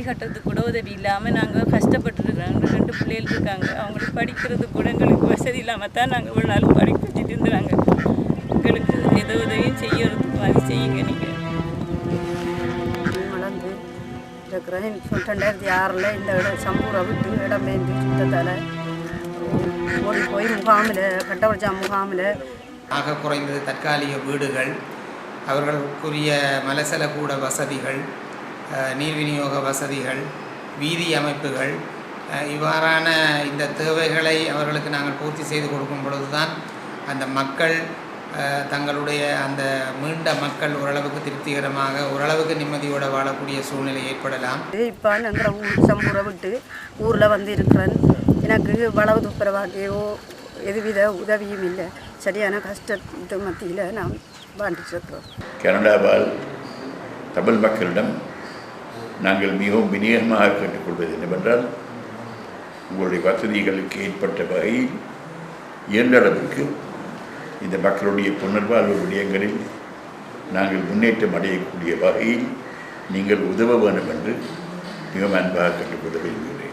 கட்டுறதுக்கு கூட உதவி இல்லாமல் நாங்கள் கஷ்டப்பட்டுருக்குறாங்க. 2 பிள்ளைகள் இருக்காங்க. அவங்களுக்கு படிக்கிறதுக்கு கூட எங்களுக்கு வசதி இல்லாமல் தான் நாங்கள் இவ்வளோ நாள் படிக்க வச்சுட்டு இருந்துறாங்க. எங்களுக்கு எந்த உதவியும் செய்யறதுக்கு மாதிரி செய்யுங்க நீங்கள். வளர்ந்து இருக்கிறேன். 2006 இந்த இடம் சம்பூரை விட்டு இடமேந்தி சுத்தத்தால் ஓடி போய் முகாமில் கட்டவச்சா முகாமில் ஆக குறைந்தது தற்காலிக வீடுகள், அவர்களுக்குரிய மலசல கூட வசதிகள், நீர் விநியோக வசதிகள், வீதி அமைப்புகள், இவ்வாறான இந்த தேவைகளை அவர்களுக்கு நாங்கள் பூர்த்தி செய்து கொடுக்கும் பொழுது தான் அந்த மக்கள் தங்களுடைய அந்த மீண்ட மக்கள் ஓரளவுக்கு திருப்திகரமாக ஓரளவுக்கு நிம்மதியோடு வாழக்கூடிய சூழ்நிலை ஏற்படலாம். இப்போ எங்களை சம்பூரை விட்டு ஊரில் வந்து இருக்கிறேன். எனக்கு வளவு துப்புரவாகியோ எதுவித உதவியும் இல்லை. சரியான கஷ்டத்து மத்தியில் நாம் வாழ்ந்துட்டுருக்கிறோம். கனடாவால் தமிழ் மக்களிடம் நாங்கள் மிகவும் விநியோகமாக கேட்டுக்கொள்வது என்னவென்றால், உங்களுடைய வசதிகளுக்கு ஏற்பட்ட வகையில் இயன்ற அளவுக்கு இந்த மக்களுடைய புனர்வாழ்வு விடயங்களில் நாங்கள் முன்னேற்றம் அடையக்கூடிய வகையில் நீங்கள் உதவ வேண்டும் என்று மிகவும் அன்பாக கேட்டுக்கொள்ள விரும்புகிறேன்.